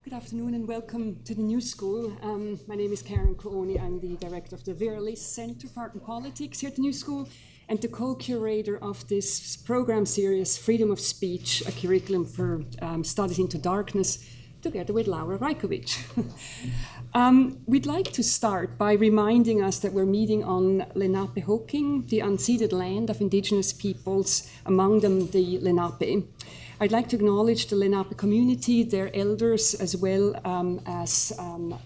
Good afternoon and welcome to the New School. My name is Karen Cooney. I'm the director of the wherein Center for Art and Politics here at the New School and the co-curator of this program series, Freedom of Speech, a curriculum for studies into darkness, together with Laura Rajkovic. We'd like to start by reminding us that we're meeting on Lenape-Hoking, the unceded land of indigenous peoples, among them the Lenape. I'd like to acknowledge the Lenape community, their elders, as well as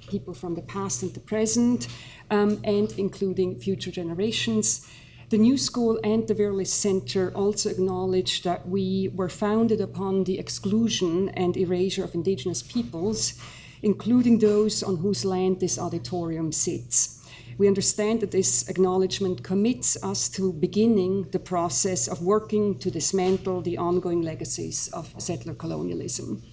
people from the past and the present, and including future generations. The New School and the wherein Center also acknowledge that we were founded upon the exclusion and erasure of indigenous peoples, including those on whose land this auditorium sits. We understand that this acknowledgement commits us to beginning the process of working to dismantle the ongoing legacies of settler colonialism.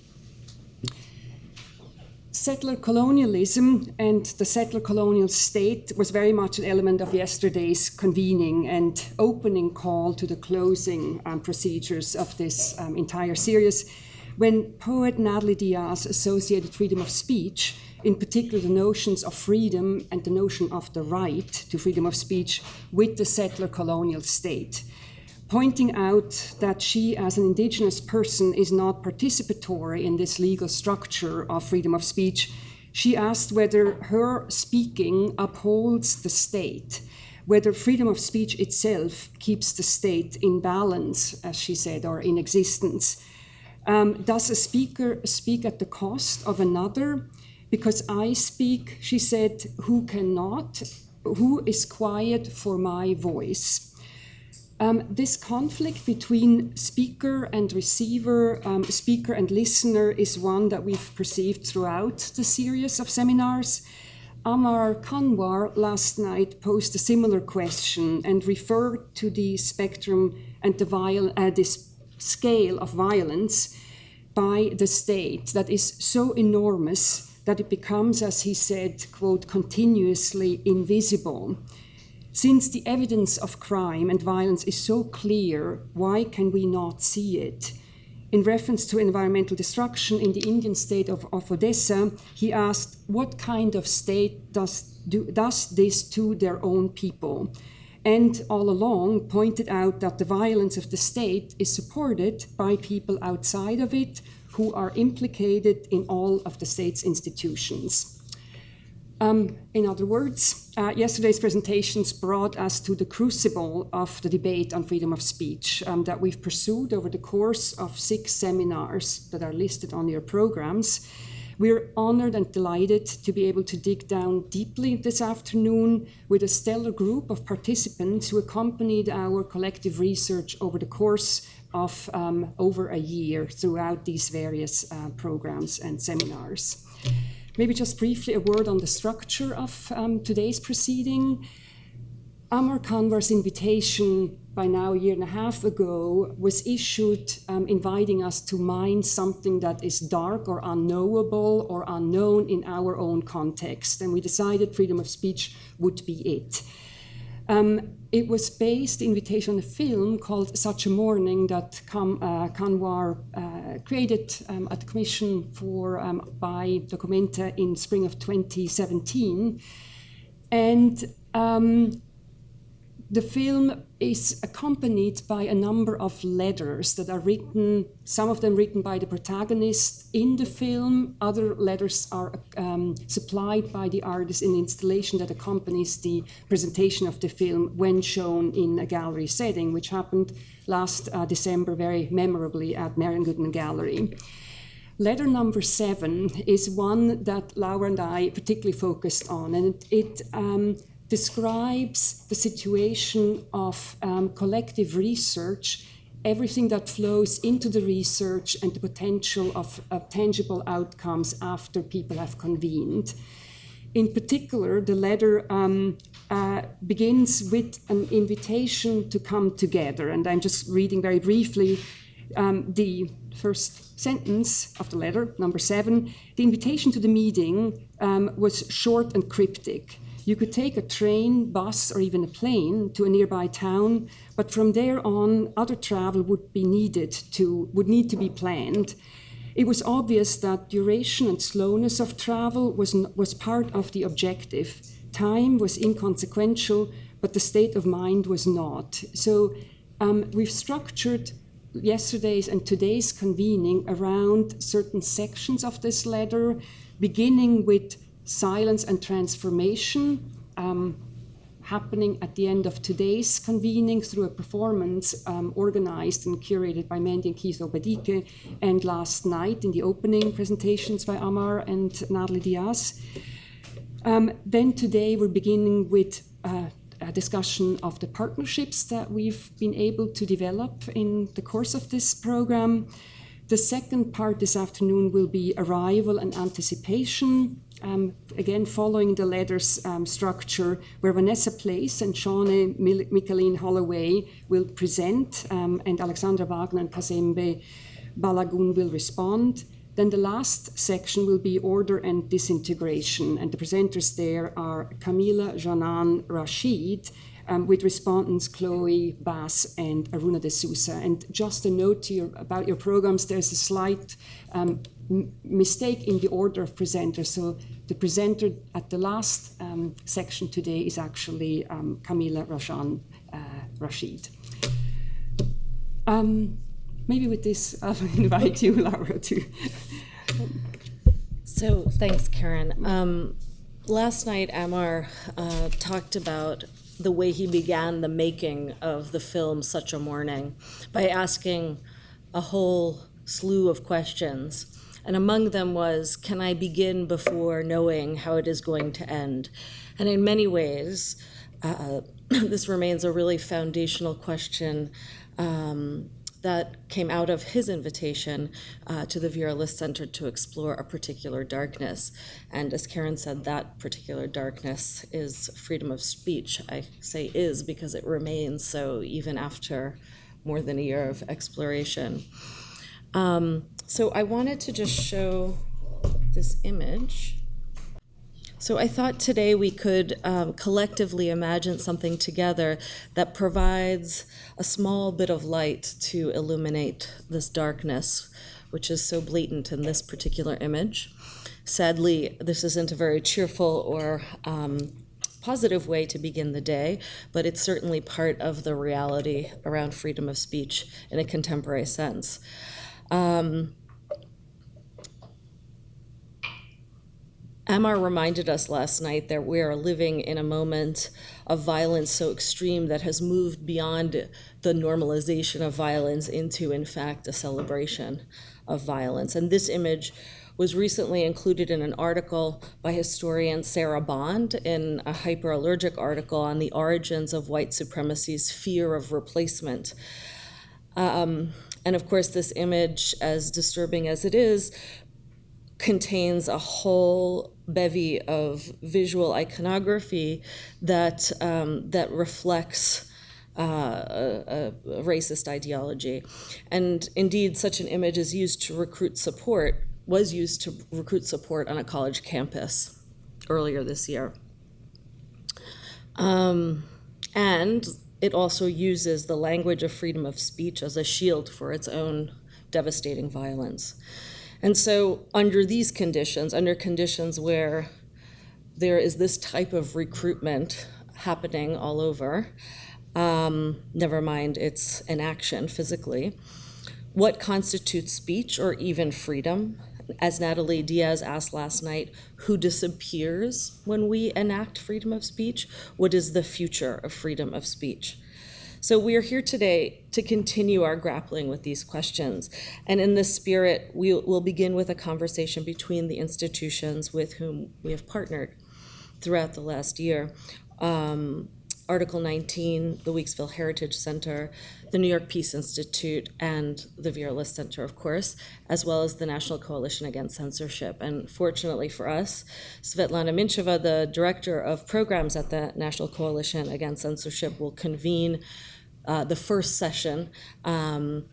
Settler colonialism and the settler colonial state was very much an element of yesterday's convening and opening call to the closing procedures of this entire series, when poet Natalie Diaz associated freedom of speech, in particular the notions of freedom and the notion of the right to freedom of speech, with the settler colonial state, pointing out that she, as an indigenous person, is not participatory in this legal structure of freedom of speech. She asked whether her speaking upholds the state, whether freedom of speech itself keeps the state in balance, as she said, or in existence. Does a speaker speak at the cost of another? Because I speak, she said, who cannot? Who is quiet for my voice? This conflict between speaker and receiver, speaker and listener, is one that we've perceived throughout the series of seminars. Amar Kanwar last night posed a similar question and referred to the spectrum and this scale of violence by the state that is so enormous that it becomes, as he said, quote, continuously invisible. Since the evidence of crime and violence is so clear, why can we not see it? In reference to environmental destruction in the Indian state of Odessa, he asked, what kind of state does this to their own people? And all along pointed out that the violence of the state is supported by people outside of it who are implicated in all of the state's institutions. In other words, yesterday's presentations brought us to the crucible of the debate on freedom of speech that we've pursued over the course of 6 seminars that are listed on your programs. We're honored and delighted to be able to dig down deeply this afternoon with a stellar group of participants who accompanied our collective research over the course of over a year throughout these various programs and seminars. Maybe just briefly a word on the structure of today's proceeding. Amar Kanwar's invitation by now a year and a half ago was issued inviting us to mine something that is dark or unknowable or unknown in our own context, and we decided freedom of speech would be it. It was based, the invitation on a film called Such a Morning that Kanwar created at the commission by Documenta in spring of 2017. And the film is accompanied by a number of letters that are written, some of them written by the protagonist in the film. Other letters are supplied by the artist in the installation that accompanies the presentation of the film when shown in a gallery setting, which happened last December very memorably at Marian Goodman Gallery. Letter number 7 is one that Laura and I particularly focused on, and it describes the situation of collective research, everything that flows into the research and the potential of tangible outcomes after people have convened. In particular, the letter begins with an invitation to come together, and I'm just reading very briefly the first sentence of the letter, number 7. The invitation to the meeting was short and cryptic. You could take a train, bus, or even a plane to a nearby town, but from there on, other travel would need to be planned. It was obvious that duration and slowness of travel was part of the objective. Time was inconsequential, but the state of mind was not. So we've structured yesterday's and today's convening around certain sections of this letter, beginning with silence and transformation, happening at the end of today's convening through a performance organized and curated by Mandy and Keith Obadike, and last night in the opening presentations by Amar and Natalie Diaz. Then today we're beginning with a discussion of the partnerships that we've been able to develop in the course of this program. The second part this afternoon will be arrival and anticipation, again following the letter's structure, where Vanessa Place and Shawnee Mikaeline Holloway will present, and Alexandra Wagner and Kazembe Balagun will respond. Then the last section will be Order and Disintegration, and the presenters there are Camila Janan Rashid, with respondents Chloe Bass and Aruna de Sousa. And just a note to about your programs, there's a slight mistake in the order of presenters. So the presenter at the last section today is actually Camila Rajan Rashid. Maybe with this, I'll invite you, Laura, to. So thanks, Karen. Last night, Amar talked about the way he began the making of the film Such a Morning by asking a whole slew of questions. And among them was, can I begin before knowing how it is going to end? And in many ways, this remains a really foundational question that came out of his invitation to the Vera List Center to explore a particular darkness. And as Karen said, that particular darkness is freedom of speech. I say is because it remains so even after more than a year of exploration. So I wanted to just show this image. So I thought today we could collectively imagine something together that provides a small bit of light to illuminate this darkness, which is so blatant in this particular image. Sadly, this isn't a very cheerful or positive way to begin the day, but it's certainly part of the reality around freedom of speech in a contemporary sense. Amar reminded us last night that we are living in a moment of violence so extreme that has moved beyond the normalization of violence into, in fact, a celebration of violence. And this image was recently included in an article by historian Sarah Bond in a hyperallergic article on the origins of white supremacy's fear of replacement. And of course, this image, as disturbing as it is, contains a whole bevy of visual iconography that reflects a racist ideology. And indeed, such an image is used to recruit support, was used to recruit support on a college campus earlier this year. And it also uses the language of freedom of speech as a shield for its own devastating violence. And so under these conditions, under conditions where there is this type of recruitment happening all over, never mind its inaction physically, what constitutes speech or even freedom? As Natalie Diaz asked last night, who disappears when we enact freedom of speech? What is the future of freedom of speech? So we are here today to continue our grappling with these questions. And in this spirit, we'll begin with a conversation between the institutions with whom we have partnered throughout the last year. Article 19, the Weeksville Heritage Center, the New York Peace Institute, and the Vera List Center, of course, as well as the National Coalition Against Censorship. And fortunately for us, Svetlana Mincheva, the director of programs at the National Coalition Against Censorship, will convene the first session, and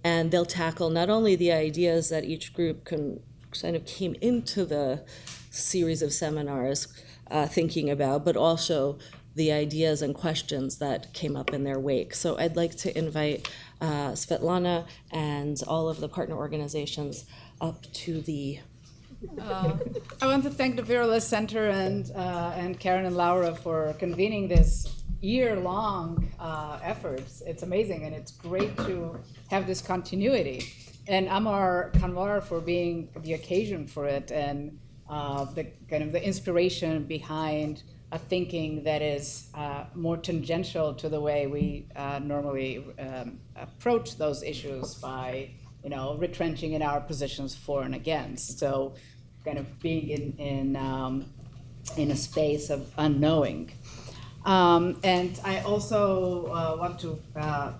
they'll tackle not only the ideas that each group kind of came into the series of seminars thinking about, but also the ideas and questions that came up in their wake. So I'd like to invite Svetlana and all of the partner organizations up to the... I want to thank the Viralist Center and Karen and Laura for convening this year-long efforts. It's amazing, and it's great to have this continuity. And Amar Kanwar for being the occasion for it, and the kind of the inspiration behind a thinking that is more tangential to the way we normally approach those issues by, retrenching in our positions for and against. So, kind of being in a space of unknowing. And I also want to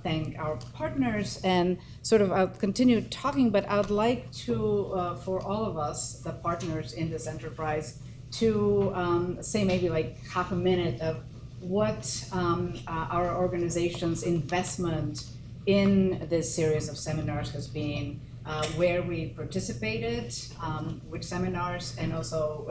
thank our partners, and sort of I'll continue talking, but I would like to, for all of us, the partners in this enterprise, to say maybe like half a minute of what our organization's investment in this series of seminars has been, where we participated, which seminars, and also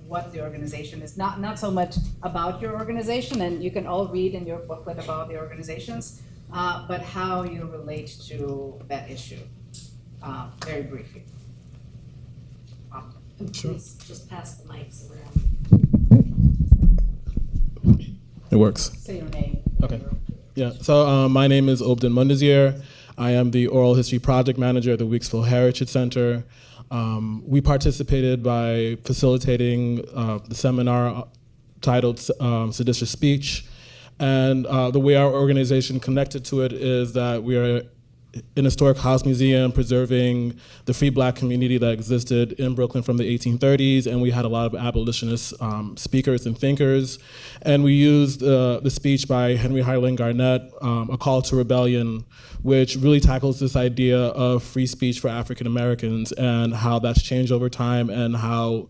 what the organization is. Not so much about your organization, and you can all read in your booklet about the organizations, but how you relate to that issue, very briefly. Please just pass the mics around. It works. Say your name. Okay. Yeah, so my name is Obden Mundazier. I am the Oral History Project Manager at the Weeksville Heritage Center. We participated by facilitating the seminar titled Seditious Speech. And the way our organization connected to it is that we are an historic house museum preserving the free Black community that existed in Brooklyn from the 1830s, and we had a lot of abolitionist speakers and thinkers. And we used the speech by Henry Highland Garnett, A Call to Rebellion, which really tackles this idea of free speech for African Americans and how that's changed over time, and how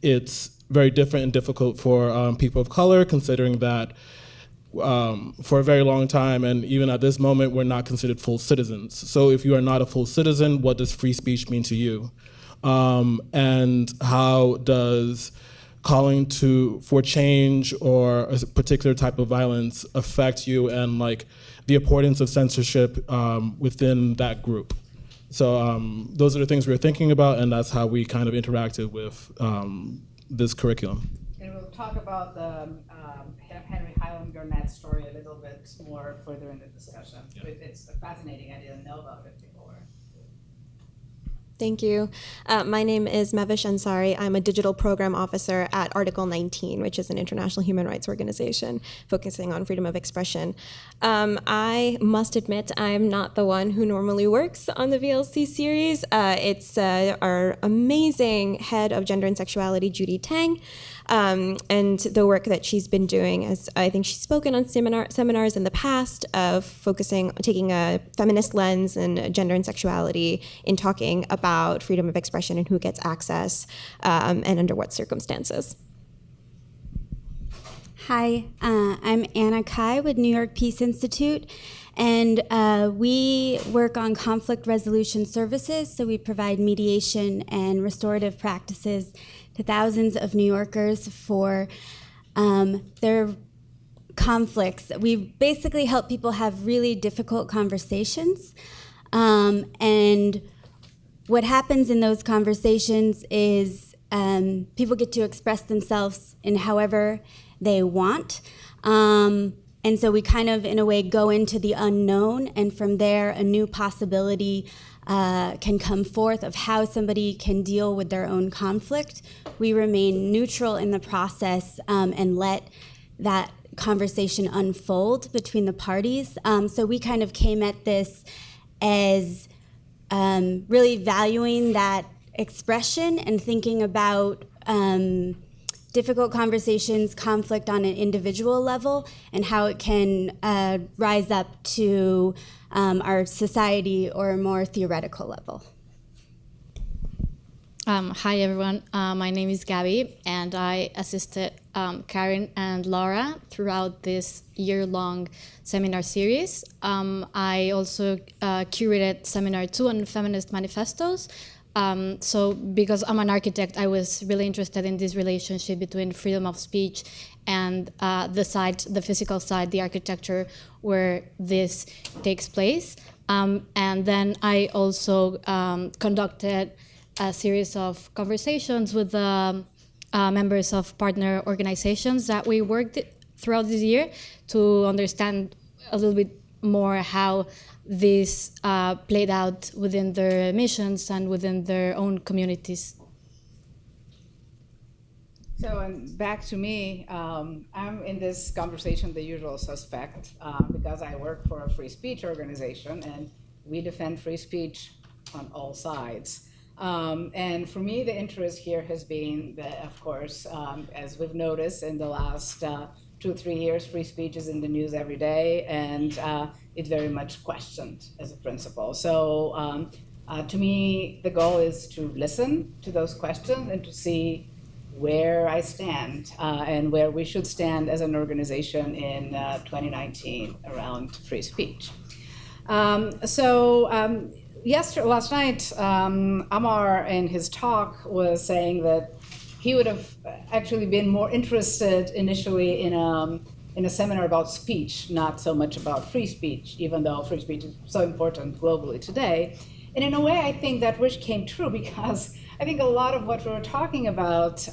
it's very different and difficult for people of color, considering that for a very long time, and even at this moment, we're not considered full citizens. So if you are not a full citizen, what does free speech mean to you? And how does calling for change or a particular type of violence affect you, and like the importance of censorship within that group? So those are the things we were thinking about, and that's how we kind of interacted with this curriculum. And we'll talk about the Henry Highland Garnett story a little bit more further in the discussion. Yeah. It's fascinating. I didn't know about it before. Thank you. My name is Manish Ansari. I'm a digital program officer at Article 19, which is an international human rights organization focusing on freedom of expression. I must admit I'm not the one who normally works on the VLC series. It's our amazing head of gender and sexuality, Judy Tang, and the work that she's been doing, as I think she's spoken on seminars in the past, of taking a feminist lens and gender and sexuality in talking about freedom of expression and who gets access and under what circumstances. Hi, I'm Anna Kai with New York Peace Institute, and we work on conflict resolution services, so we provide mediation and restorative practices to thousands of New Yorkers for their conflicts. We basically help people have really difficult conversations, and what happens in those conversations is people get to express themselves in however they want. And so we kind of, in a way, go into the unknown, and from there, a new possibility can come forth of how somebody can deal with their own conflict. We remain neutral in the process and let that conversation unfold between the parties. So we kind of came at this as really valuing that expression and thinking about difficult conversations, conflict on an individual level, and how it can rise up to our society or a more theoretical level. Hi, everyone. My name is Gabby, and I assisted Karen and Laura throughout this year-long seminar series. I also curated seminar 2 on feminist manifestos. So because I'm an architect, I was really interested in this relationship between freedom of speech and the physical side, the architecture where this takes place. And then I also conducted a series of conversations with the members of partner organizations that we worked throughout this year to understand a little bit more how this played out within their missions and within their own communities. So, and back to me, I'm in this conversation the usual suspect because I work for a free speech organization and we defend free speech on all sides. And for me, the interest here has been that, of course, as we've noticed in the last 2 or 3 years, free speech is in the news every day, and it's very much questioned as a principle. So to me, the goal is to listen to those questions and to see where I stand and where we should stand as an organization in 2019 around free speech. Last night, Amar in his talk was saying that he would have actually been more interested initially in a seminar about speech, not so much about free speech, even though free speech is so important globally today. And in a way, I think that wish came true because I think a lot of what we were talking about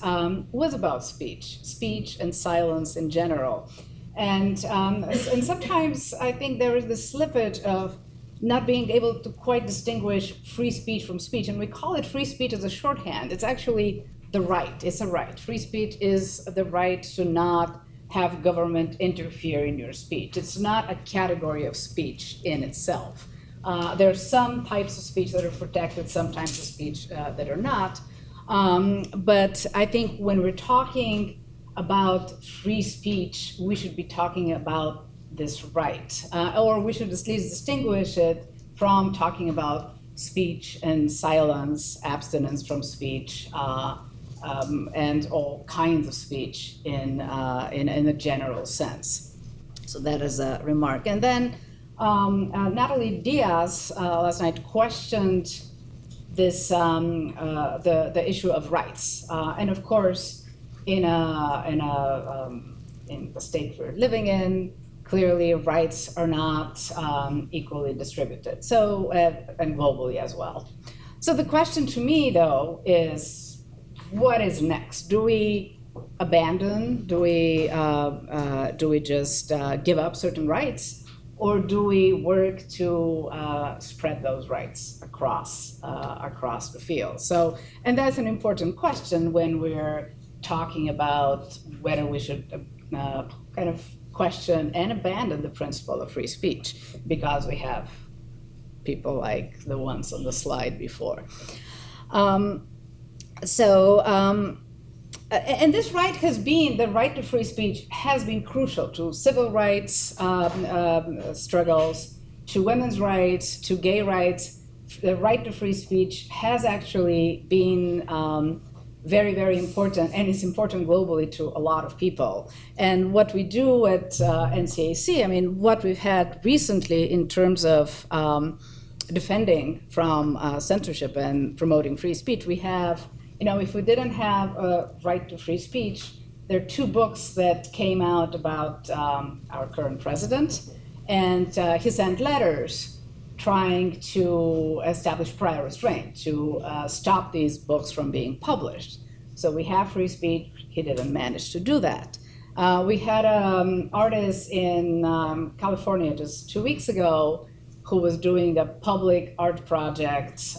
was about speech and silence in general. And sometimes I think there is this slippage of not being able to quite distinguish free speech from speech. And we call it free speech as a shorthand. It's actually the right. It's a right. Free speech is the right to not have government interfere in your speech. It's not a category of speech in itself. There are some types of speech that are protected, some types of speech that are not. But I think when we're talking about free speech, we should be talking about this right, or we should at least distinguish it from talking about speech and silence, abstinence from speech, and all kinds of speech in a general sense. So that is a remark. And then Natalie Diaz last night questioned this the issue of rights, and of course, in the state we're living in, clearly rights are not equally distributed. So and globally as well. So the question to me, though, is what is next? Do we abandon? Do we just give up certain rights? Or do we work to spread those rights across the field? So, and that's an important question when we're talking about whether we should kind of question and abandon the principle of free speech, because we have people like the ones on the slide before. And this right the right to free speech has been crucial to civil rights struggles, to women's rights, to gay rights. The right to free speech has actually been very, very important, and it's important globally to a lot of people. And what we do at NCAC, I mean, what we've had recently in terms of defending from censorship and promoting free speech, we have, if we didn't have a right to free speech, there are 2 books that came out about our current president, and he sent letters trying to establish prior restraint, to stop these books from being published. So we have free speech. He didn't manage to do that. We had an artist in California just 2 weeks ago who was doing a public art project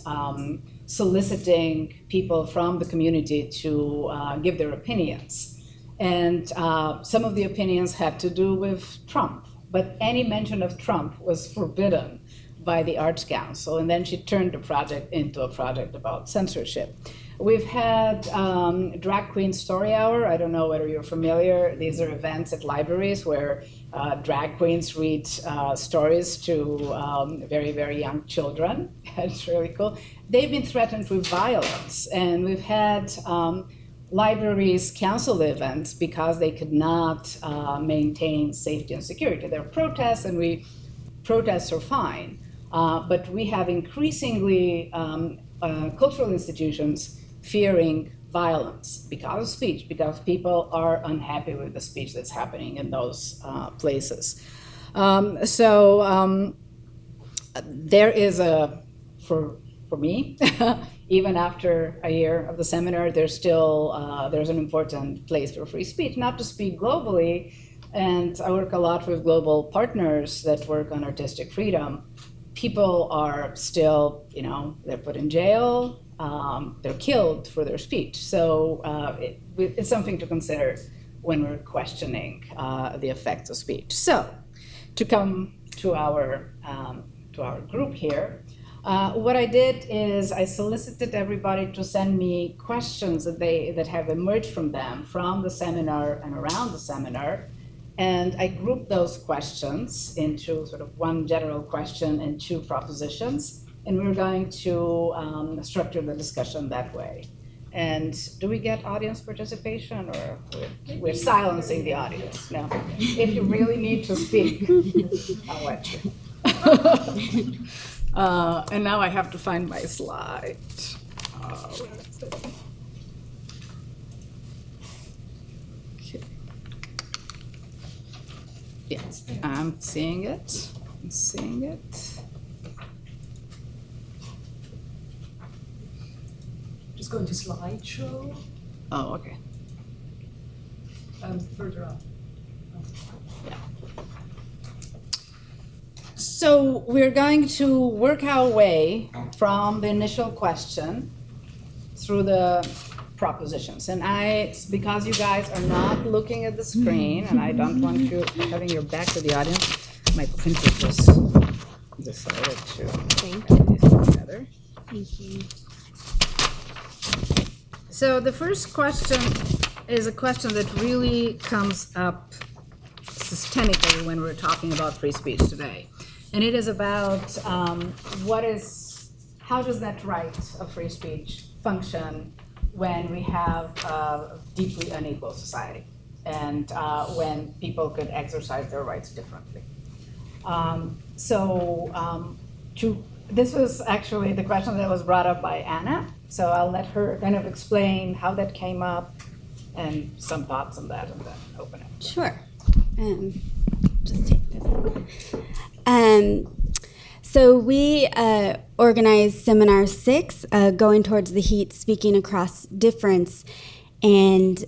soliciting people from the community to give their opinions. And some of the opinions had to do with Trump, but any mention of Trump was forbidden by the Arts Council, and then she turned the project into a project about censorship. We've had Drag Queen Story Hour. I don't know whether you're familiar. These are events at libraries where drag queens read stories to very, very young children. It's really cool. They've been threatened with violence, and we've had libraries cancel events because they could not maintain safety and security. There are protests, and protests are fine, but we have increasingly cultural institutions fearing violence because of speech, because people are unhappy with the speech that's happening in those places. There is for me, even after a year of the seminar, there's still there's an important place for free speech, not to speak globally. And I work a lot with global partners that work on artistic freedom. People are still, they're put in jail, they're killed for their speech. So it's something to consider when we're questioning the effects of speech. So to come to our group here, what I did is I solicited everybody to send me questions that have emerged from them from the seminar and around the seminar. And I grouped those questions into sort of one general question and two propositions. And we're going to structure the discussion that way. And do we get audience participation, or we're silencing the audience? No. If you really need to speak, I'll let you. And now I have to find my slide. Where is it? Okay. Yes, I'm seeing it. Just go into slideshow, Oh, okay. further up. So we're going to work our way from the initial question through the propositions. And because you guys are not looking at the screen, and I don't want you having your back to the audience, my printer just decided to put these together. Thank you. So the first question is a question that really comes up systemically when we're talking about free speech today. And it is about how does that right of free speech function when we have a deeply unequal society and when people could exercise their rights differently. This was actually the question that was brought up by Anna. So I'll let her kind of explain how that came up and some thoughts on that, and then open it. Sure. Just take this. So we organized Seminar 6, Going Towards the Heat, Speaking Across Difference, and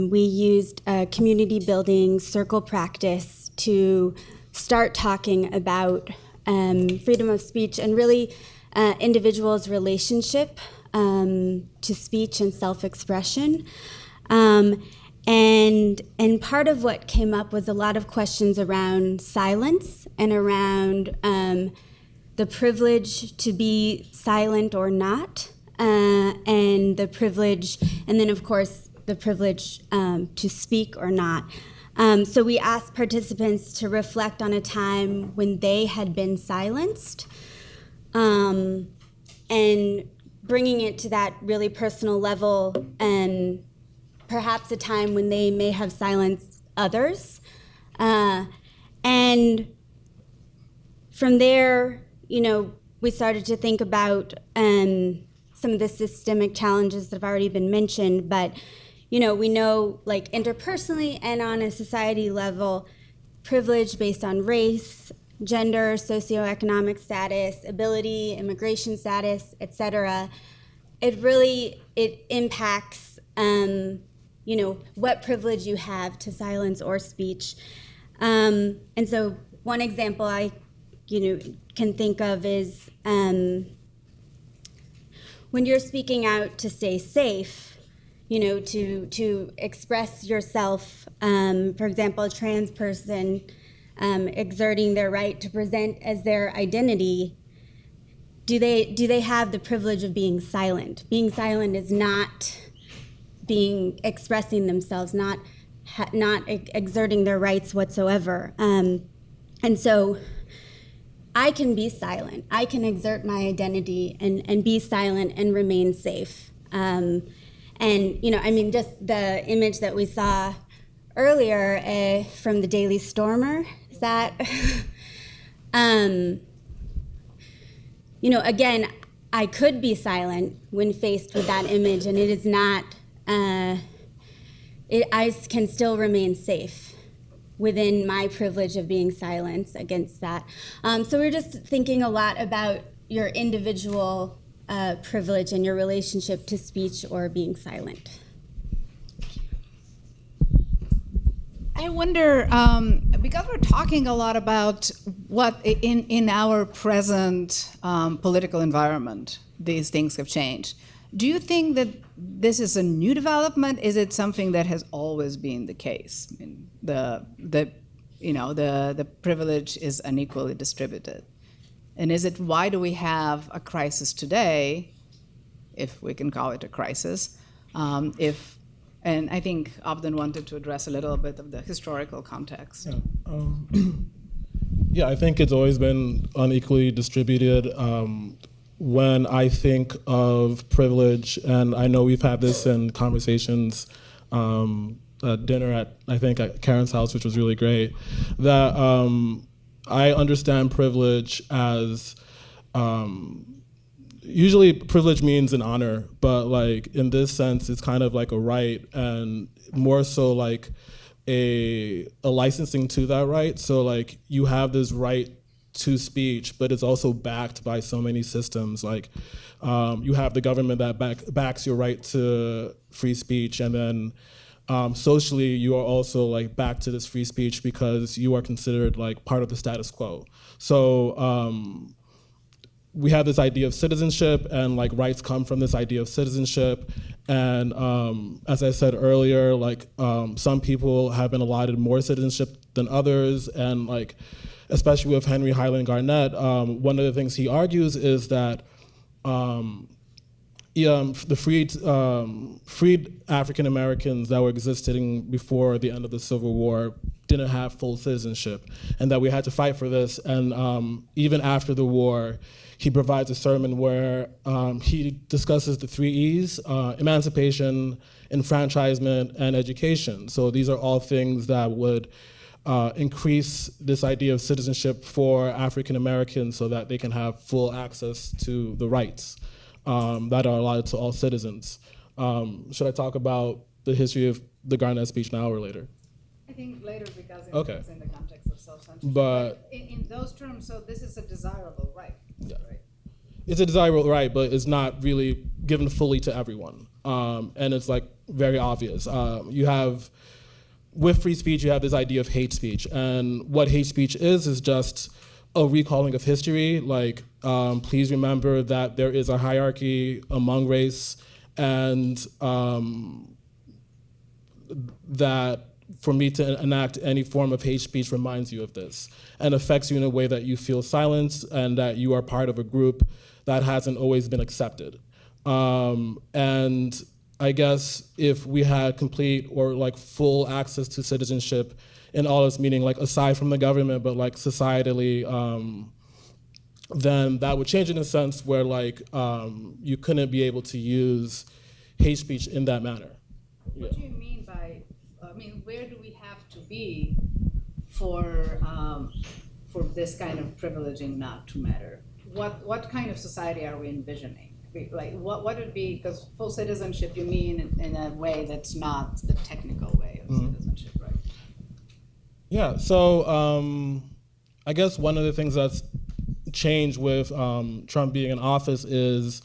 we used a community building circle practice to start talking about freedom of speech and really individuals' relationship to speech and self-expression. And part of what came up was a lot of questions around silence and around the privilege to be silent or not, and the privilege, and then of course the privilege to speak or not. So we asked participants to reflect on a time when they had been silenced, and bringing it to that really personal level, and perhaps a time when they may have silenced others. And from there, we started to think about some of the systemic challenges that have already been mentioned, but we know, like, interpersonally and on a society level, privilege based on race, gender, socioeconomic status, ability, immigration status, etc. It impacts what privilege you have to silence or speech. And so one example I can think of is when you're speaking out to stay safe, to express yourself. For example, a trans person exerting their right to present as their identity, do they have the privilege of being silent? Being silent is not expressing themselves, not exerting their rights whatsoever. And so I can be silent. I can exert my identity and be silent and remain safe. And, just the image that we saw earlier from the Daily Stormer, is that, again, I could be silent when faced with that image, and it is not, I can still remain safe within my privilege of being silenced against that. So we're just thinking a lot about your individual privilege and your relationship to speech or being silent. I wonder, because we're talking a lot about what in our present political environment, these things have changed. Do you think that this is a new development? Is it something that has always been the case? I mean, the privilege is unequally distributed, and why do we have a crisis today, if we can call it a crisis? And I think Abden wanted to address a little bit of the historical context. Yeah, I think it's always been unequally distributed. When I think of privilege, and I know we've had this in conversations at dinner at Karen's house, which was really great, that I understand privilege as usually privilege means an honor, but like in this sense, it's kind of like a right, and more so like a licensing to that right. So like you have this right to speech, but it's also backed by so many systems. Like you have the government that backs your right to free speech, and then socially you are also like back to this free speech because you are considered like part of the status quo. So we have this idea of citizenship, and like rights come from this idea of citizenship. And as I said earlier, like some people have been allotted more citizenship than others, and like especially with Henry Highland Garnett, one of the things he argues is that the freed African Americans that were existing before the end of the Civil War didn't have full citizenship, and that we had to fight for this. And even after the war, he provides a sermon where he discusses the 3 E's: emancipation, enfranchisement, and education. So these are all things that would increase this idea of citizenship for African Americans so that they can have full access to the rights that are allotted to all citizens. Should I talk about the history of the Garnett speech now or later? I think later, because it's in the context of self-censorship. But in those terms, so this is a desirable right. Yeah. Right? It's a desirable right, but it's not really given fully to everyone. And it's like very obvious. You have, with free speech, you have this idea of hate speech. And what hate speech is just a recalling of history. Like, please remember that there is a hierarchy among race, and that for me to enact any form of hate speech reminds you of this and affects you in a way that you feel silenced and that you are part of a group that hasn't always been accepted. And I guess if we had complete or like full access to citizenship in all its meaning, like aside from the government, but like societally, then that would change in a sense where like you couldn't be able to use hate speech in that manner. What do you mean by, where do we have to be for this kind of privileging not to matter? What kind of society are we envisioning? Like what would it be, because full citizenship you mean in a way that's not the technical way of citizenship, right? Yeah, so I guess one of the things that's changed with Trump being in office is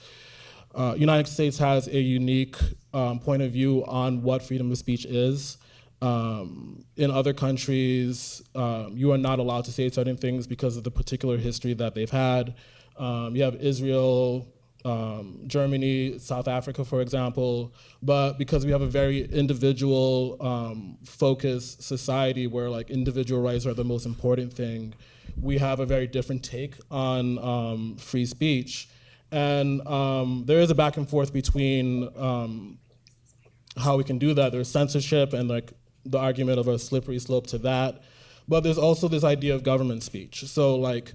United States has a unique point of view on what freedom of speech is. In other countries, you are not allowed to say certain things because of the particular history that they've had. You have Israel, Germany, South Africa, for example, but because we have a very individual focused society where like individual rights are the most important thing, we have a very different take on free speech. And there is a back and forth between how we can do that. There's censorship and like the argument of a slippery slope to that. But there's also this idea of government speech. So like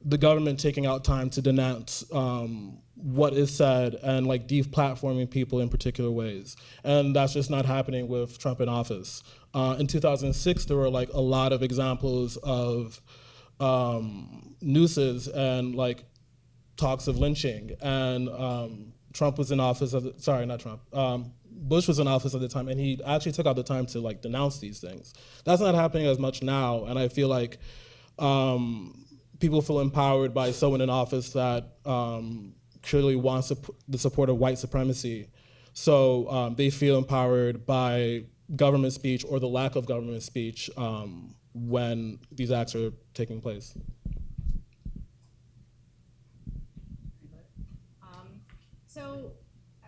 the government taking out time to denounce what is said and like deplatforming people in particular ways. And that's just not happening with Trump in office. In 2006, there were like a lot of examples of nooses and like talks of lynching. And Trump was in office, Bush was in office at the time, and he actually took out the time to like denounce these things. That's not happening as much now, and I feel like people feel empowered by someone in office that clearly wants the support of white supremacy. So they feel empowered by government speech or the lack of government speech when these acts are taking place. So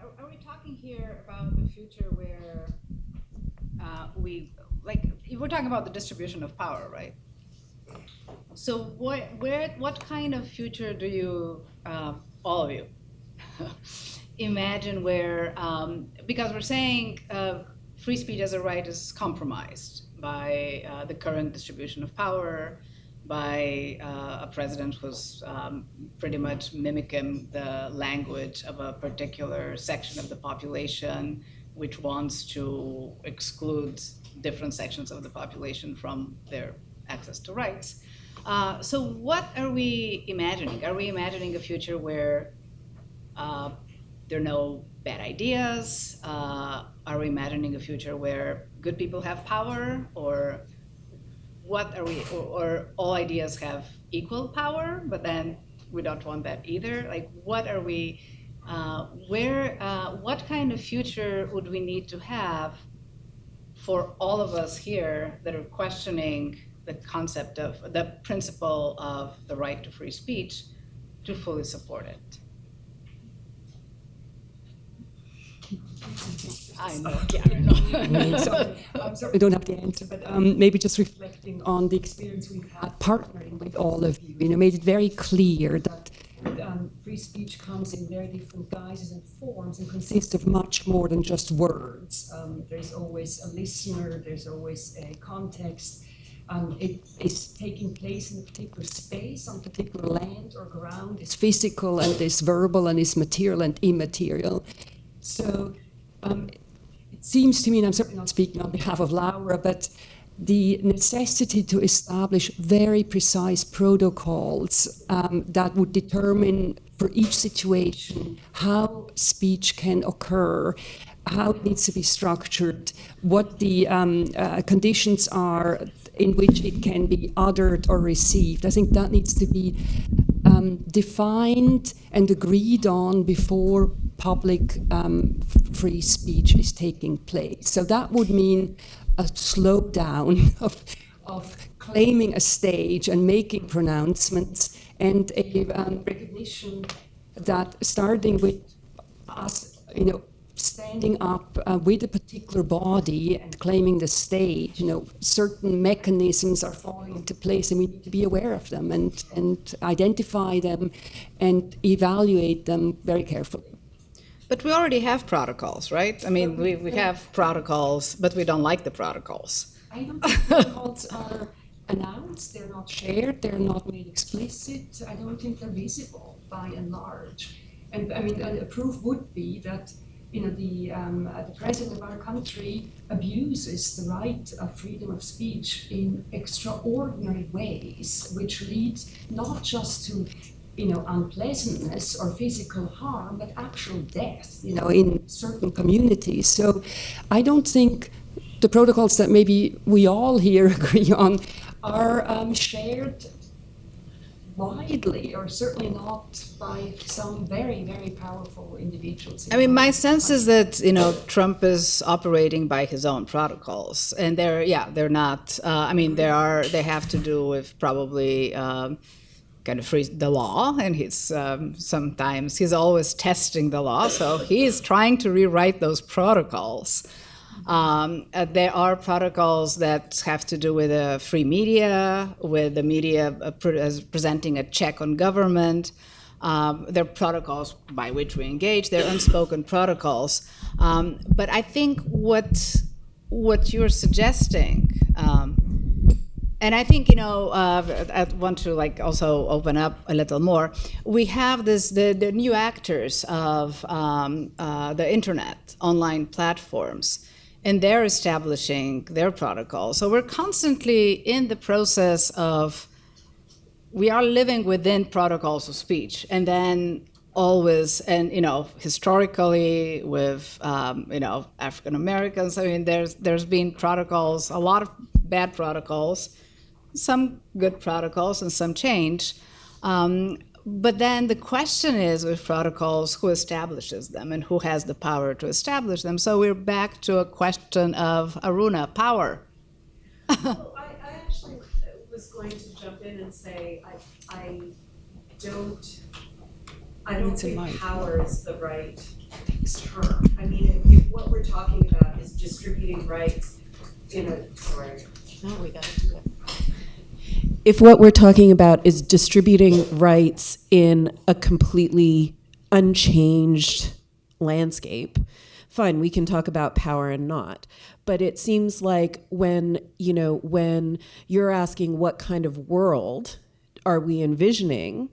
are we talking here about the future where we're talking about the distribution of power, right? So what kind of future do you, all of you, imagine where, because we're saying free speech as a right is compromised by the current distribution of power, by a president who's pretty much mimicking the language of a particular section of the population, which wants to exclude different sections of the population from their access to rights. So what are we imagining? Are we imagining a future where there are no bad ideas? Are we imagining a future where good people have power? Or what are we, or all ideas have equal power, but then we don't want that either? Like, what are we, what kind of future would we need to have for all of us here that are questioning the concept of, the principle of the right to free speech to fully support it? I know, yeah, So, I'm sorry, I don't have the answer, but maybe just reflecting on the experience we've had partnering with all of you, made it very clear that free speech comes in very different guises and forms and consists of much more than just words. There's always a listener, there's always a context. It is taking place in a particular space, on particular land or ground. It's physical and it's verbal and it's material and immaterial. So it seems to me, and I'm certainly not speaking on behalf of Laura, but the necessity to establish very precise protocols that would determine for each situation how speech can occur, how it needs to be structured, what the conditions are in which it can be uttered or received. I think that needs to be defined and agreed on before public free speech is taking place. So that would mean a slowdown of claiming a stage and making pronouncements, and a recognition that starting with us, standing up with a particular body and claiming the stage, certain mechanisms are falling into place, and we need to be aware of them and identify them and evaluate them very carefully. But we already have protocols, right? I mean, we have protocols, but we don't like the protocols. I don't think protocols are announced, they're not shared, they're not made explicit. I don't think they're visible by and large. And I mean, a proof would be that the president of our country abuses the right of freedom of speech in extraordinary ways, which leads not just to unpleasantness or physical harm, but actual death, in certain communities. So I don't think the protocols that maybe we all here agree on are shared widely, or certainly not by some very, very powerful individuals. I mean, my sense is that, Trump is operating by his own protocols, and they're not, they have to do with probably kind of the law, and he's always testing the law, so he is trying to rewrite those protocols. There are protocols that have to do with free media, with the media presenting a check on government. There are protocols by which we engage. They're unspoken protocols. But I think what you're suggesting, and I think, I want to also open up a little more. We have the new actors of the internet, online platforms, and they're establishing their protocols. So we're constantly in the process of, we are living within protocols of speech, and then always, and historically with African Americans, I mean, there's been protocols, a lot of bad protocols, some good protocols, and some change. But then the question is, with protocols, who establishes them and who has the power to establish them? So we're back to a question of, Aruna, power. Well, I actually was going to jump in and say I don't think power is the right term. I mean, if what we're talking about is distributing rights in a, sorry. No, we got to do it. If what we're talking about is distributing rights in a completely unchanged landscape, fine, we can talk about power and not. But it seems like when you're asking what kind of world are we envisioning,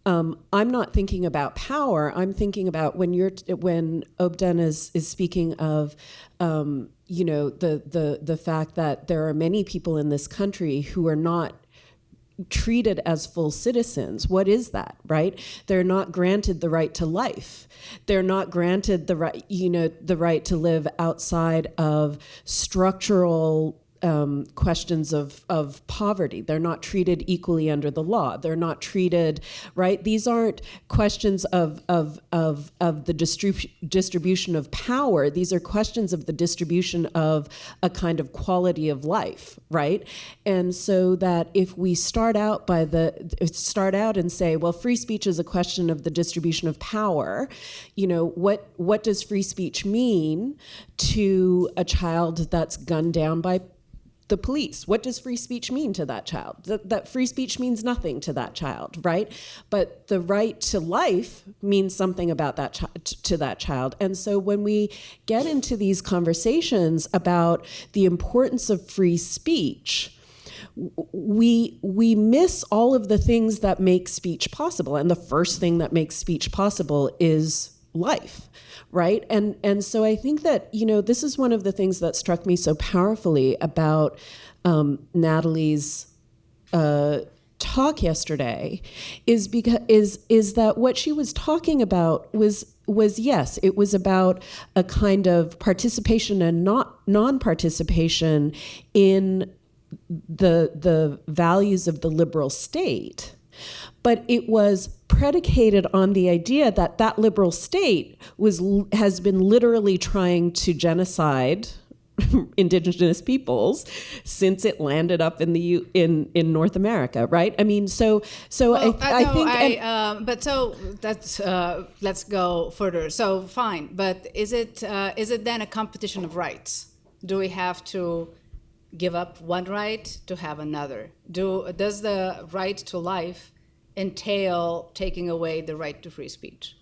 I'm not thinking about power. I'm thinking about when Obden is speaking of the fact that there are many people in this country who are not treated as full citizens. What is that, right? They're not granted the right to life. They're not granted the right to live outside of structural questions of poverty. They're not treated equally under the law. They're not treated, right? These aren't questions of the distribution of power. These are questions of the distribution of a kind of quality of life, right? And so that if we start out and say, well, free speech is a question of the distribution of power, what does free speech mean to a child that's gunned down by the police? What does free speech mean to that child? That free speech means nothing to that child, right? But the right to life means something about that to that child. And so when we get into these conversations about the importance of free speech, we miss all of the things that make speech possible. And the first thing that makes speech possible is life. Right. And so I think that, this is one of the things that struck me so powerfully about Natalie's talk yesterday is that what she was talking about was yes, it was about a kind of participation and not non-participation in the values of the liberal state. But it was predicated on the idea that liberal state has been literally trying to genocide indigenous peoples since it landed up in North America, right? I mean, let's go further. So fine, but is it then a competition of rights? Do we have to give up one right to have another? Does the right to life entail taking away the right to free speech?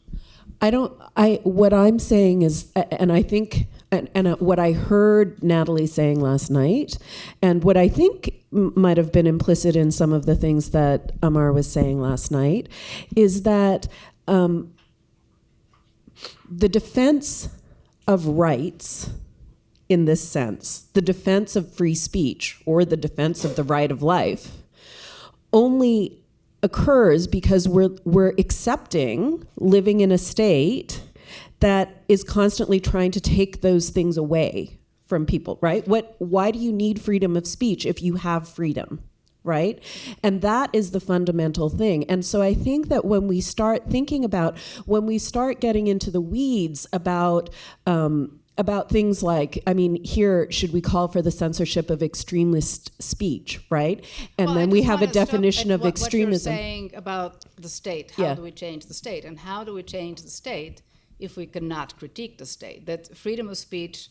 What I'm saying is, and I think, and what I heard Natalie saying last night, and what I think might have been implicit in some of the things that Amar was saying last night, is that the defense of rights, in this sense, the defense of free speech or the defense of the right of life, only occurs because we're accepting living in a state that is constantly trying to take those things away from people, right? Why do you need freedom of speech if you have freedom, right? And that is the fundamental thing. And so I think that when we start getting into the weeds about about things like, I mean, here, should we call for the censorship of extremist speech, right? And Well, then I we just have a wanna stop definition at of extremism. What you're saying about the state, how Yeah. do we change the state? And how do we change the state if we cannot critique the state? That freedom of speech,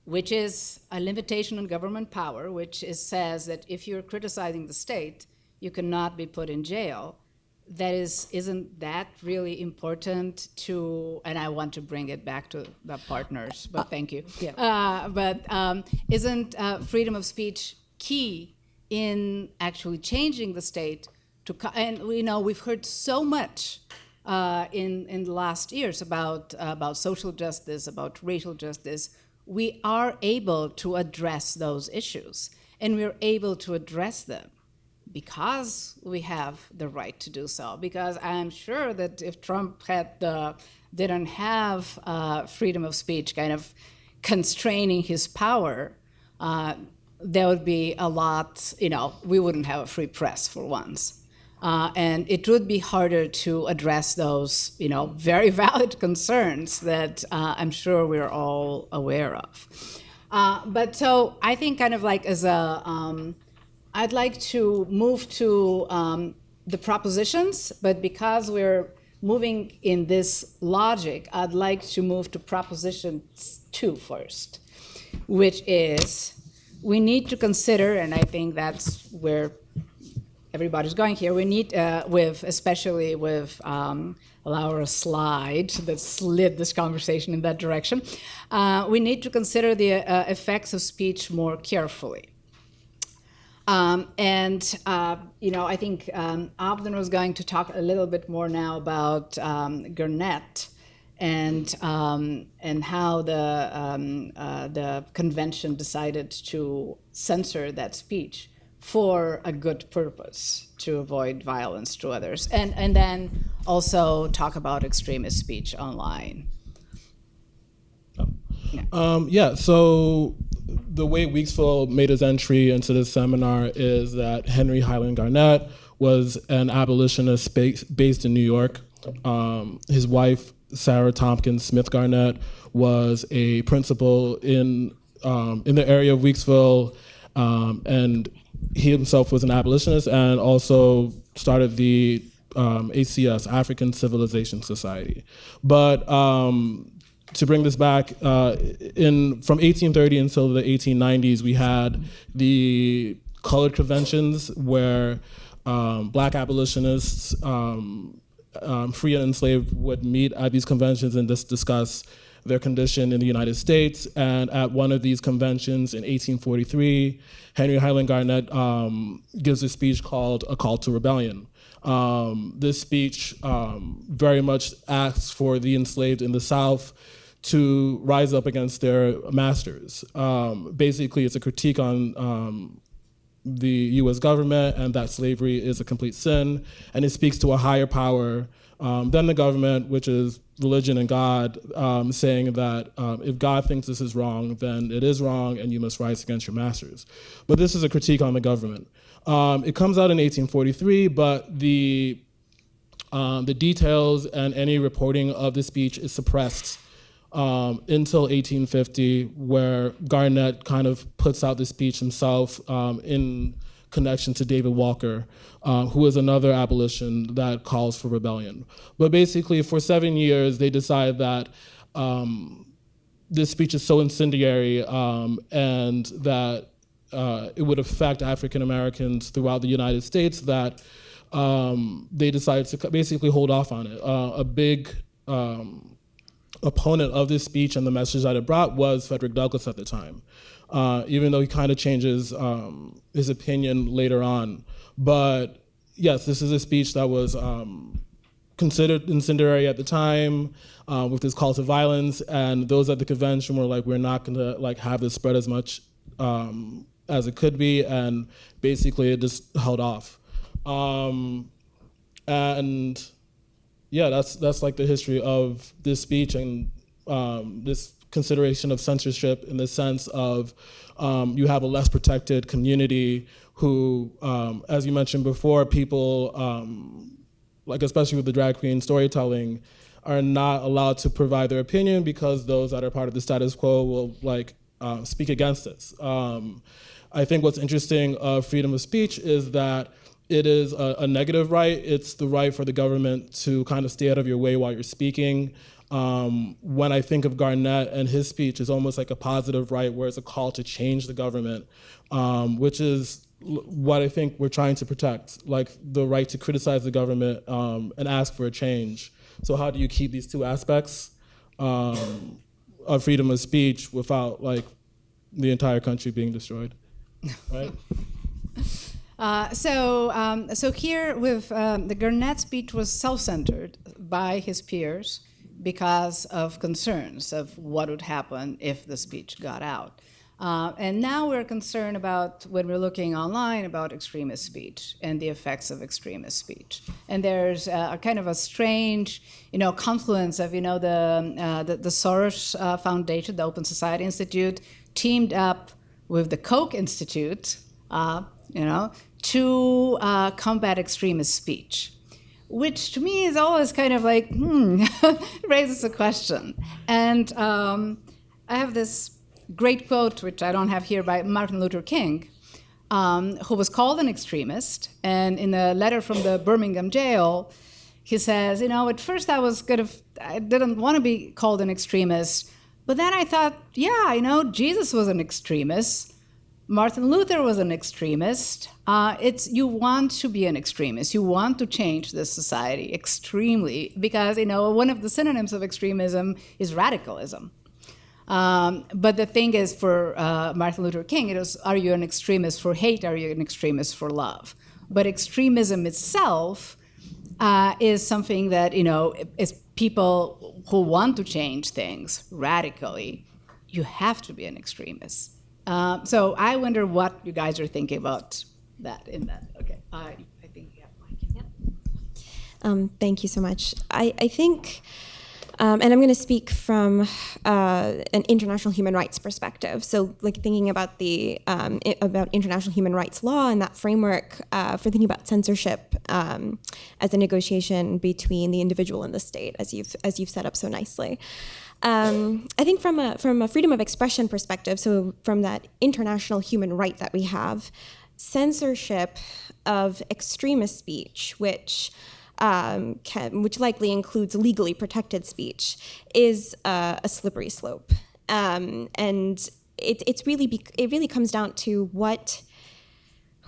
which is a limitation on government power, which says that if you're criticizing the state, you cannot be put in jail. Isn't that really important to, and I want to bring it back to the partners, but thank you. Isn't freedom of speech key in actually changing the state and we've heard so much in the last years about social justice, about racial justice. We are able to address those issues, and we're able to address them because we have the right to do so. Because I'm sure that if Trump didn't have freedom of speech kind of constraining his power, there would be a lot, we wouldn't have a free press for once. And it would be harder to address those, very valid concerns that I'm sure we're all aware of. But so I think kind of like I'd like to move to the propositions, but because we're moving in this logic, I'd like to move to proposition 2 first, which is we need to consider, and I think that's where everybody's going here, we need, especially with Laura's slide that slid this conversation in that direction, we need to consider the effects of speech more carefully. I think Abden was going to talk a little bit more now about Garnett and how the convention decided to censor that speech for a good purpose, to avoid violence to others, and then also talk about extremist speech online. So the way Weeksville made his entry into this seminar is that Henry Highland Garnett was an abolitionist based in New York. His wife, Sarah Tompkins Smith Garnett, was a principal in the area of Weeksville, and he himself was an abolitionist and also started the ACS, African Civilization Society. But to bring this back, from 1830 until the 1890s, we had the colored conventions where black abolitionists, free and enslaved, would meet at these conventions and discuss their condition in the United States. And at one of these conventions in 1843, Henry Highland Garnett gives a speech called A Call to Rebellion. This speech very much asks for the enslaved in the South to rise up against their masters. Basically, it's a critique on the US government and that slavery is a complete sin, and it speaks to a higher power than the government, which is religion and God, saying that if God thinks this is wrong, then it is wrong and you must rise against your masters. But this is a critique on the government. It comes out in 1843, but the details and any reporting of the speech is suppressed until 1850, where Garnett kind of puts out the speech himself in connection to David Walker, who is another abolition that calls for rebellion. But basically, for 7 years, they decide that this speech is so incendiary and that it would affect African Americans throughout the United States that they decided to basically hold off on it. A big opponent of this speech and the message that it brought was Frederick Douglass at the time, even though he kind of changes his opinion later on. But yes, this is a speech that was considered incendiary at the time, with this call to violence, and those at the convention were like, we're not gonna have this spread as much as it could be, and basically it just held off. And yeah, that's like the history of this speech and this consideration of censorship in the sense of you have a less protected community who, as you mentioned before, people, especially with the drag queen storytelling, are not allowed to provide their opinion because those that are part of the status quo will speak against this. I think what's interesting of freedom of speech is that it is a negative right. It's the right for the government to kind of stay out of your way while you're speaking. When I think of Garnett and his speech, it's almost like a positive right where it's a call to change the government, which is what I think we're trying to protect, like the right to criticize the government and ask for a change. So how do you keep these two aspects of freedom of speech without like the entire country being destroyed, right? So here with the Garnett speech was self-centered by his peers because of concerns of what would happen if the speech got out. And now we're concerned about, when we're looking online, about extremist speech and the effects of extremist speech. And there's a kind of a strange, confluence of, the Soros Foundation, the Open Society Institute, teamed up with the Koch Institute, to combat extremist speech, which to me is always kind of like, raises a question. And I have this great quote, which I don't have here, by Martin Luther King, who was called an extremist. And in a letter from the Birmingham jail, he says, at first I didn't want to be called an extremist, but then I thought, Jesus was an extremist. Martin Luther was an extremist. You want to be an extremist. You want to change this society extremely because, one of the synonyms of extremism is radicalism. But the thing is, for Martin Luther King, it was, are you an extremist for hate? Are you an extremist for love? But extremism itself is something that, is people who want to change things radically. You have to be an extremist. So I wonder what you guys are thinking about that. Okay, I think you have Mike. Thank you so much. I think, and I'm going to speak from an international human rights perspective. So, like thinking about about international human rights law and that framework for thinking about censorship as a negotiation between the individual and the state, as you've set up so nicely. I think from a freedom of expression perspective, so from that international human right that we have, censorship of extremist speech, which likely includes legally protected speech, is a slippery slope, and it really comes down to what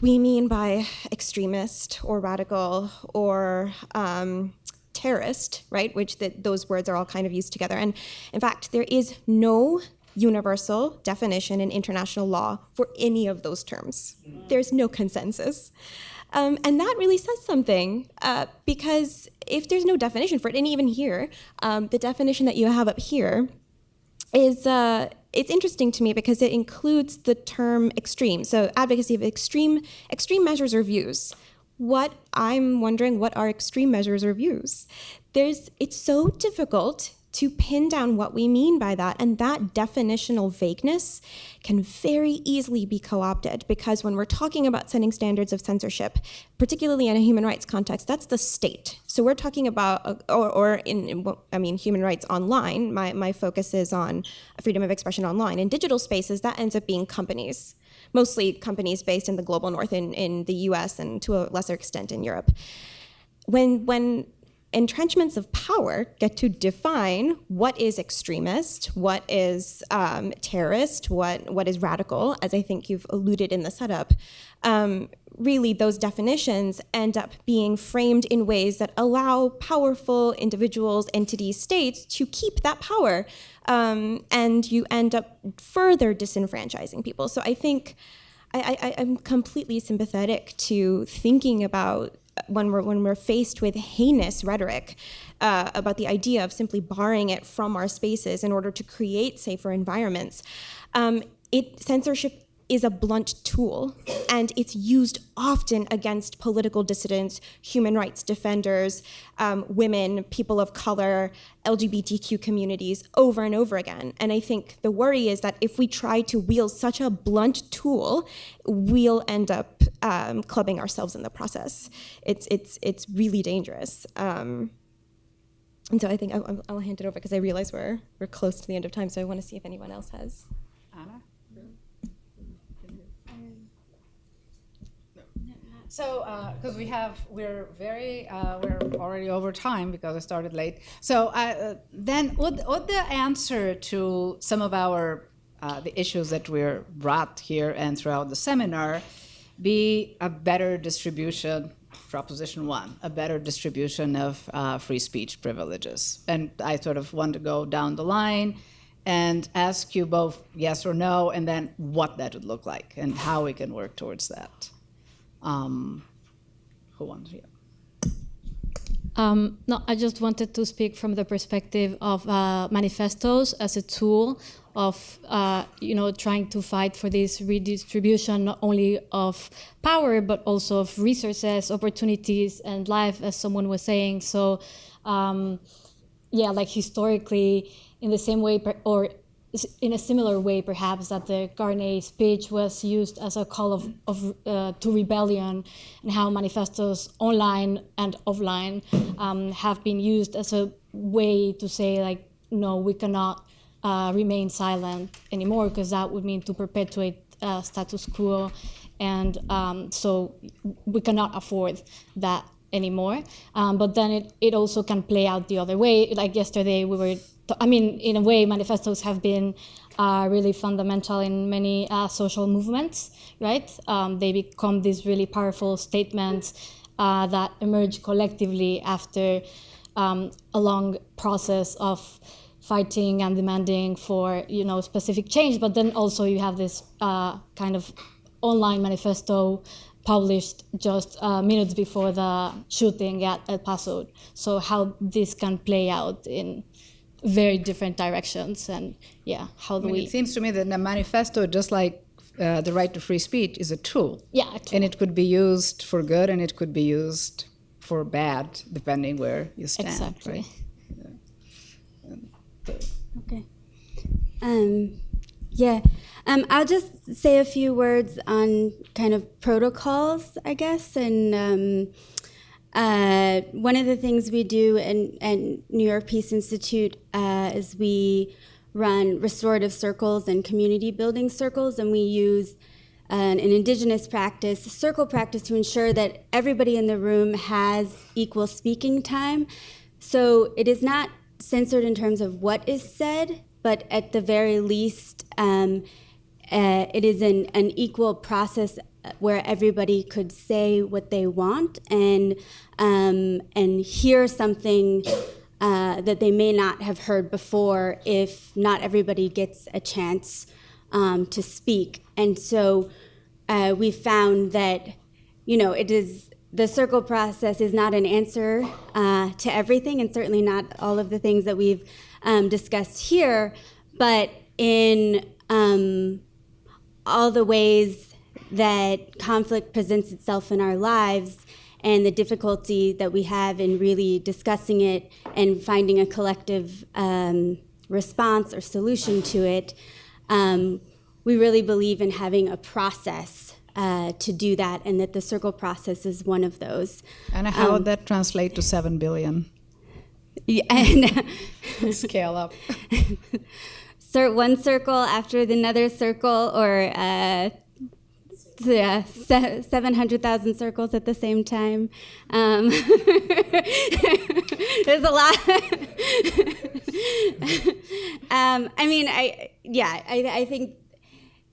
we mean by extremist or radical or terrorist, right? Which those words are all kind of used together. And in fact, there is no universal definition in international law for any of those terms. There's no consensus. And that really says something, because if there's no definition for it, and even here, the definition that you have up here is, it's interesting to me because it includes the term extreme. So advocacy of extreme measures or views. I'm wondering, what are extreme measures or views? It's so difficult to pin down what we mean by that, and that definitional vagueness can very easily be co-opted, because when we're talking about setting standards of censorship, particularly in a human rights context, that's the state. So we're talking about, human rights online. My focus is on freedom of expression online. In digital spaces, that ends up being companies. Mostly companies based in the global north, in the US and to a lesser extent in Europe. When entrenchments of power get to define what is extremist, what is terrorist, what is radical, as I think you've alluded in the setup, really those definitions end up being framed in ways that allow powerful individuals, entities, states to keep that power, and you end up further disenfranchising people. So I think I'm completely sympathetic to thinking about when we're faced with heinous rhetoric about the idea of simply barring it from our spaces in order to create safer environments. Censorship is a blunt tool, and it's used often against political dissidents, human rights defenders, women, people of color, LGBTQ communities over and over again. And I think the worry is that if we try to wield such a blunt tool, we'll end up clubbing ourselves in the process. It's really dangerous. And so I think I'll hand it over because I realize we're close to the end of time, so I want to see if anyone else has. Anna? So, because we're already over time because I started late. So then would the answer to some of our, the issues that we're brought here and throughout the seminar be a better distribution, proposition one, a better distribution of free speech privileges? And I sort of want to go down the line and ask you both yes or no, and then what that would look like and how we can work towards that. Who wants to? No, I just wanted to speak from the perspective of manifestos as a tool of, trying to fight for this redistribution, not only of power, but also of resources, opportunities, and life, as someone was saying. So, like historically, in the same way, or in a similar way, perhaps, that the Garnier speech was used as a call to rebellion, and how manifestos online and offline have been used as a way to say, like, no, we cannot remain silent anymore, because that would mean to perpetuate status quo, and so we cannot afford that anymore. But then it also can play out the other way. Like yesterday, we were in a way, manifestos have been really fundamental in many social movements, right? They become these really powerful statements that emerge collectively after a long process of fighting and demanding for, specific change. But then also you have this kind of online manifesto published just minutes before the shooting at El Paso. So how this can play out in very different directions, and how do we? It seems to me that the manifesto, just like the right to free speech, is a tool. Yeah, a tool. And it could be used for good, and it could be used for bad, depending where you stand. Exactly. Right? Okay. I'll just say a few words on kind of protocols, I guess, and. One of the things we do in New York Peace Institute is we run restorative circles and community building circles, and we use an indigenous practice, a circle practice, to ensure that everybody in the room has equal speaking time. So it is not censored in terms of what is said, but at the very least, it is an equal process where everybody could say what they want and hear something that they may not have heard before if not everybody gets a chance to speak. And so we found that, it is the circle process is not an answer to everything, and certainly not all of the things that we've discussed here, but in all the ways that conflict presents itself in our lives and the difficulty that we have in really discussing it and finding a collective response or solution to it, we really believe in having a process to do that, and that the circle process is one of those. And how would that translate to 7 billion? Yeah, and scale up. One circle after another circle, or 700,000 circles at the same time. There's a lot. I think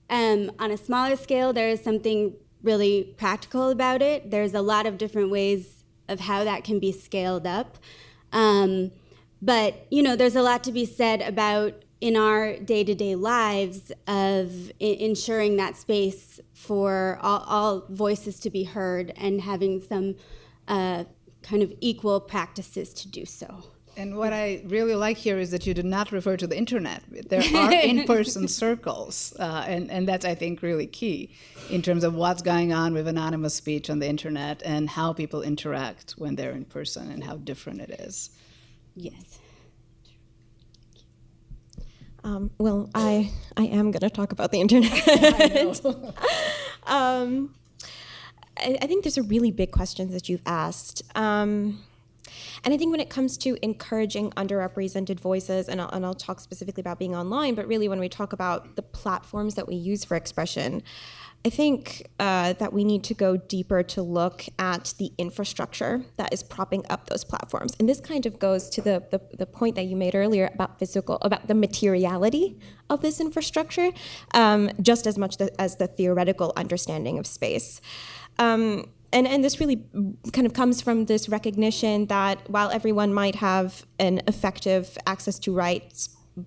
on a smaller scale, there is something really practical about it. There's a lot of different ways of how that can be scaled up. But, there's a lot to be said about in our day-to-day lives of ensuring that space for all voices to be heard and having some kind of equal practices to do so. And what I really like here is that you did not refer to the internet. There are in-person circles, and that's, I think, really key in terms of what's going on with anonymous speech on the internet and how people interact when they're in person and how different it is. Yes. Well, I am going to talk about the internet. I think there's a really big question that you've asked. And And I think when it comes to encouraging underrepresented voices, and I'll talk specifically about being online, but really when we talk about the platforms that we use for expression, I think that we need to go deeper to look at the infrastructure that is propping up those platforms. And this kind of goes to the point that you made earlier about about the materiality of this infrastructure, just as much as the theoretical understanding of space. And this really kind of comes from this recognition that while everyone might have an effective access to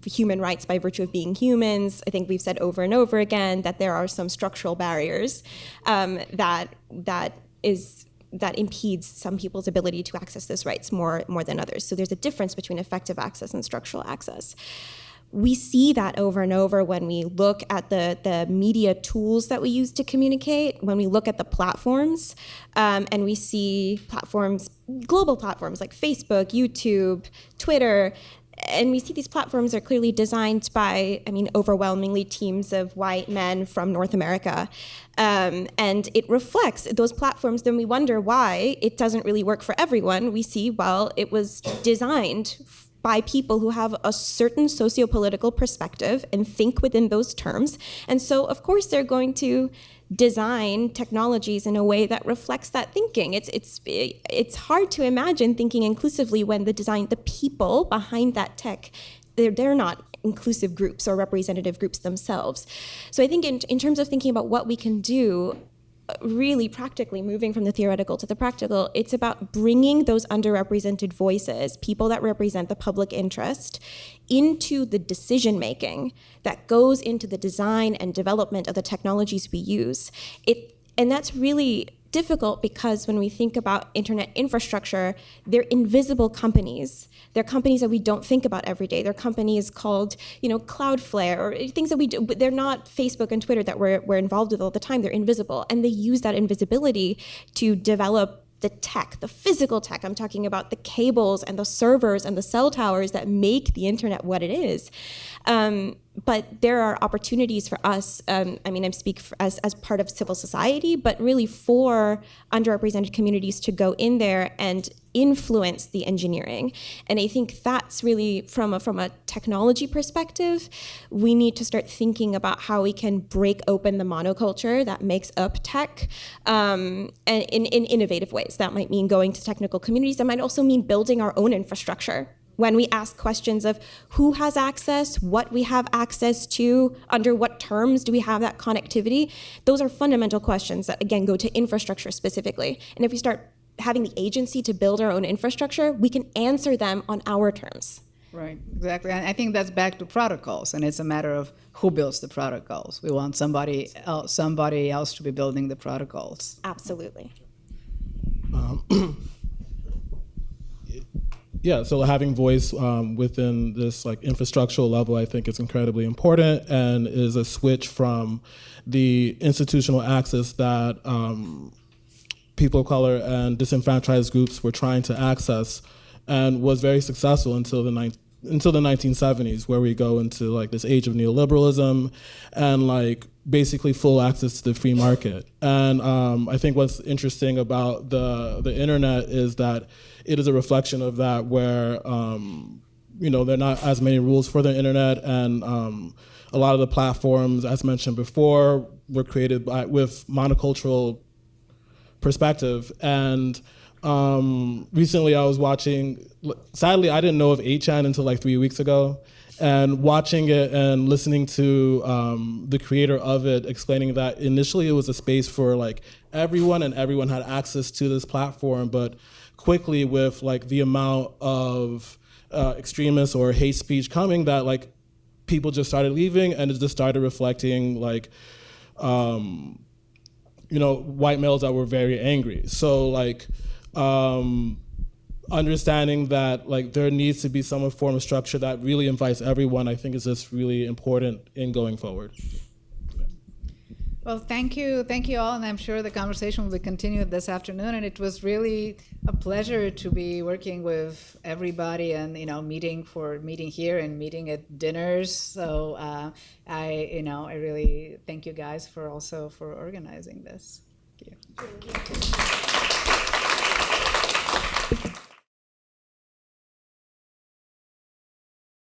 human rights by virtue of being humans, I think we've said over and over again that there are some structural barriers that impedes some people's ability to access those rights more than others. So there's a difference between effective access and structural access. We see that over and over when we look at the media tools that we use to communicate, when we look at the platforms, and we see global platforms like Facebook, YouTube, Twitter, and we see these platforms are clearly designed by, overwhelmingly teams of white men from North America. And it reflects those platforms. Then we wonder why it doesn't really work for everyone. We see, well, it was designed by people who have a certain socio-political perspective and think within those terms. And so, of course, they're going to design technologies in a way that reflects that thinking. It's hard to imagine thinking inclusively when the people behind that tech, they're not inclusive groups or representative groups themselves. So I think in terms of thinking about what we can do, really practically moving from the theoretical to the practical, it's about bringing those underrepresented voices, people that represent the public interest, into the decision making that goes into the design and development of the technologies we use. And that's really difficult because when we think about internet infrastructure, they're invisible companies. They're companies that we don't think about every day. They're companies called, Cloudflare or things that we do. They're not Facebook and Twitter that we're involved with all the time. They're invisible, and they use that invisibility to develop the tech, the physical tech. I'm talking about the cables and the servers and the cell towers that make the internet what it is. But there are opportunities for us, I speak as part of civil society, but really for underrepresented communities to go in there and influence the engineering. And I think that's really, from a technology perspective, we need to start thinking about how we can break open the monoculture that makes up tech, and in innovative ways. That might mean going to technical communities. That might also mean building our own infrastructure. When we ask questions of who has access, what we have access to, under what terms do we have that connectivity, those are fundamental questions that, again, go to infrastructure specifically. And if we start having the agency to build our own infrastructure, we can answer them on our terms. Right, exactly. And I think that's back to protocols, and it's a matter of who builds the protocols. We want somebody else to be building the protocols. Absolutely. Yeah, so having voice within this infrastructural level, I think, is incredibly important and is a switch from the institutional access that people of color and disenfranchised groups were trying to access, and was very successful until the 1970s, where we go into this age of neoliberalism and basically full access to the free market. And I think what's interesting about the internet is that it is a reflection of that, where there are not as many rules for the internet, and a lot of the platforms, as mentioned before, were created with monocultural perspective. And recently I was watching, sadly I didn't know of 8chan until 3 weeks ago, and watching it and listening to the creator of it explaining that initially it was a space for everyone, and everyone had access to this platform, but quickly with the amount of extremists or hate speech coming, that people just started leaving, and it just started reflecting white males that were very angry. So understanding that there needs to be some form of structure that really invites everyone, I think, is just really important in going forward. Well, thank you all, and I'm sure the conversation will be continued this afternoon. And it was really a pleasure to be working with everybody, and meeting here and meeting at dinners. So I really thank you guys for organizing this. Thank you.